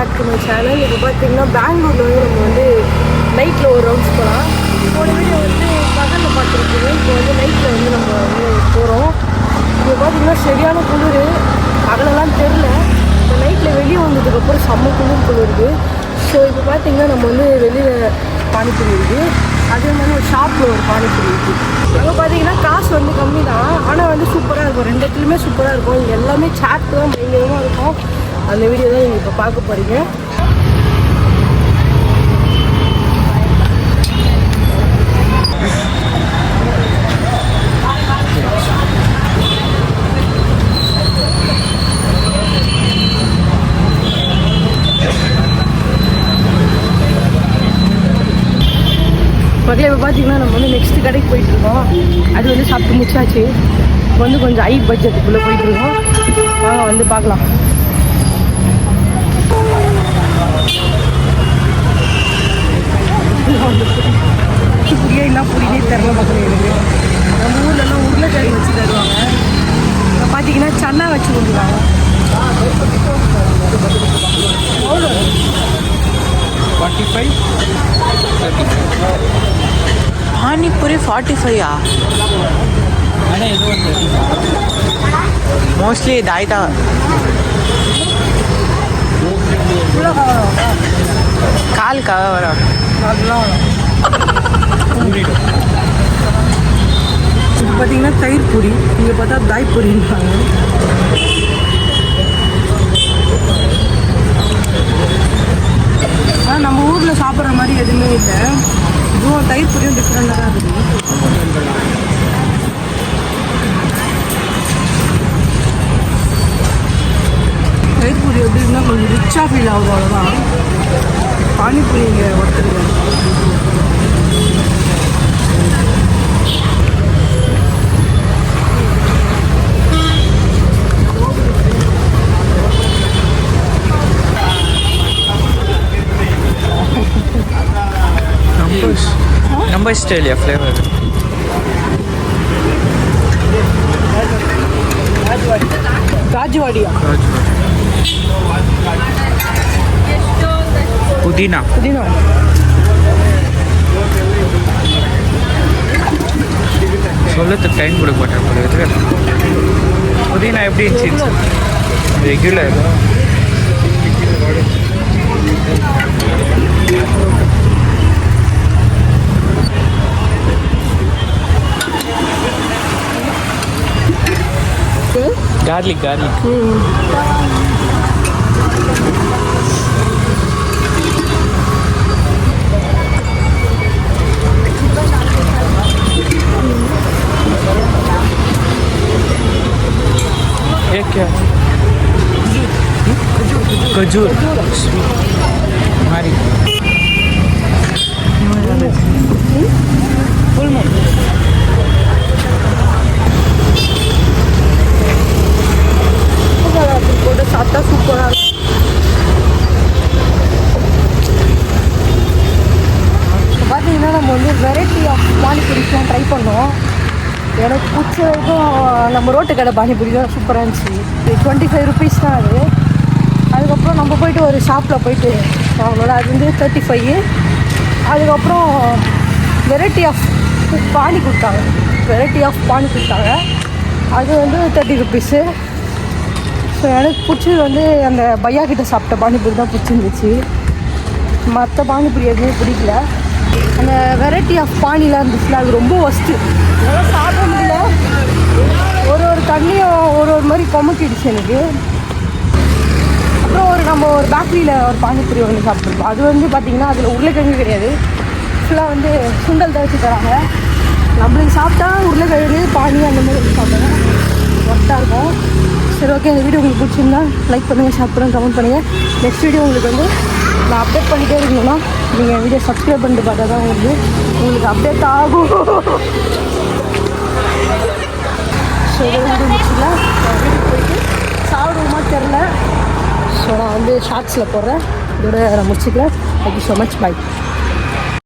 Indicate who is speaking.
Speaker 1: Back to my channel. இப்போ பார்த்தீங்கன்னா பெங்களூரில் வந்து நம்ம வந்து நைட்டில் ஒரு ரவுண்ட்ஸ் போகலாம். போன வீடியோ வந்து பகலில் பார்த்துருக்கீங்க. இப்போ வந்து நைட்டில் வந்து நம்ம வந்து போகிறோம். இப்போ பார்த்தீங்கன்னா சரியான குளிர், பகலெல்லாம் தெரில. இப்போ நைட்டில் வெளியே வந்ததுக்கப்புறம் செம்ம குளிருது. ஸோ இப்போ பார்த்தீங்கன்னா நம்ம வந்து வெளியில் பானிபூரி இருக்குது, அதே மாதிரி ஒரு ஷாப்பில் ஒரு பானிபூரி இருக்குது. அங்கே பார்த்தீங்கன்னா காசு வந்து கம்மி தான், ஆனால் வந்து சூப்பராக இருக்கும். ரெண்டு இடத்துலையுமே சூப்பராக இருக்கும். இங்கே எல்லாமே சாட் தான் பயங்கரமாக இருக்கும். அந்த வீடியோ தான் நீங்கள் இப்போ பார்க்க போகிறீங்க. மக்களே இப்போ பார்த்தீங்கன்னா நம்ம வந்து நெக்ஸ்ட்டு கடைக்கு போயிட்டுருக்கோம். அது வந்து சாப்பிட்டு முடிச்சாச்சு. இப்போ வந்து கொஞ்சம் ஹை பட்ஜெட்டுக்குள்ளே போயிட்டுருக்கோம். வாங்க வந்து பார்க்கலாம். புரியா என்ன புரியனே தெரில மக்களே. எனக்கு நம்ம ஊர்லலாம் உருளைக்கிழங்கு வச்சு தருவாங்க, இப்போ பார்த்தீங்கன்னா சன்னா வச்சு கொடுக்குறாங்க. எவ்வளோ?
Speaker 2: 45
Speaker 3: ಪಾನಿಪುರಿ 45 ಮೋಸ್ಟ್ಲಿ ಇದಾಯ್ತಾ ಕಾಲ್ ಕವರ
Speaker 1: இது பார்த்தீங்கன்னா தயிர் பூரி, இங்கே பார்த்தா தாய் பூரின்றாங்க. ஆனால் நம்ம ஊரில் சாப்பிட்ற மாதிரி எதுவுமே இல்லை. இதுவும் தயிர் பூரியும் டிஃப்ரெண்டாக தான் இருக்குது. தயிர் பூரி எப்படி இருந்தால் கொஞ்சம் ரிச்சாக ஃபீல் ஆகும், அவ்வளோதான். பானிபூரி இங்கே ஒருத்தருக்கு
Speaker 3: ನಮ್ಮ ಸ್ಟೈಲಿಯ ಫ್ಲೇವರ್
Speaker 1: ராஜ்வாடியா?
Speaker 3: புதினா
Speaker 1: புதினா
Speaker 3: சொல்லத்துக்கு டைம் கொடுக்க மாட்டேன் போல இருக்கு. புதினா எப்படி இருந்துச்சு? ரெகுலர் गार्लिक ये क्या? खजूर हमारी போட்டு சாப்பிட்டா சூப்பராக இருக்கும். இப்போ பார்த்தீங்கன்னா நம்ம வந்து வெரைட்டி ஆஃப் பானிபூரிஸ்லாம் ட்ரை பண்ணோம். எனக்கு பிடிச்ச வரைக்கும் நம்ம ரோட்டு கடை பானிபூரி தான் சூப்பராக இருந்துச்சு. 25 rupees தான் அது. அதுக்கப்புறம் நம்ம போயிட்டு ஒரு ஷாப்பில் போயிட்டு அவங்களோட அது வந்து 35. அதுக்கப்புறம் வெரைட்டி ஆஃப் பானி கொடுத்தாங்க, அது வந்து 30 rupees. ஸோ எனக்கு பிடிச்சது வந்து அந்த பையா கிட்ட சாப்பிட்ட பானிபூரி தான் பிடிச்சிருந்துச்சு. மற்ற பானிபூரி எதுவுமே பிடிக்கல. அந்த வெரைட்டி ஆஃப் பானிலாம் இருந்துச்சுல, அது ரொம்ப ஒஸ்ட்டு. அதெல்லாம் சாப்பிட முடியல. ஒரு தண்ணியும் ஒரு மாதிரி கொமக்கிடுச்சு எனக்கு. அப்புறம் நம்ம ஒரு பேக்கரியில் ஒரு பானிபூரி ஒன்று சாப்பிட்ருக்கோம். அது வந்து பார்த்திங்கன்னா அதில் உருளைக்கிழங்கு கிடையாது, ஃபுல்லாக வந்து சுண்டல் தான் வச்சு தராங்க. நம்மளுக்கு சாப்பிட்டா உருளைக்கிழங்கு பானி அந்த மாதிரி சாப்பிட்றேன், ஒர்த்தாக இருக்கும். சரி, ஓகே. இந்த வீடியோ உங்களுக்கு பிடிச்சிருந்தா லைக் பண்ணுங்கள், ஷேர் பண்ணுங்கள், கமெண்ட் பண்ணுங்கள். நெக்ஸ்ட் வீடியோ உங்களுக்கு வந்து நான் அப்டேட் பண்ணிகிட்டே இருக்கணும்னா நீங்கள் வீடியோ சப்ஸ்கிரைப் பண்ணிட்டு பார்த்தா தான் உங்களுக்கு அப்டேட் ஆகும். ஸோ இதோட வீடியோ முடிச்சுக்கலாம். வீட்டுக்கு போயிட்டு சாப்பிடுவோமா தெரில. ஸோ நான் வந்து ஷார்ட்ஸில் போடுறேன். இதோட நான் முடிச்சுக்கிறேன். Thank you so much. பை.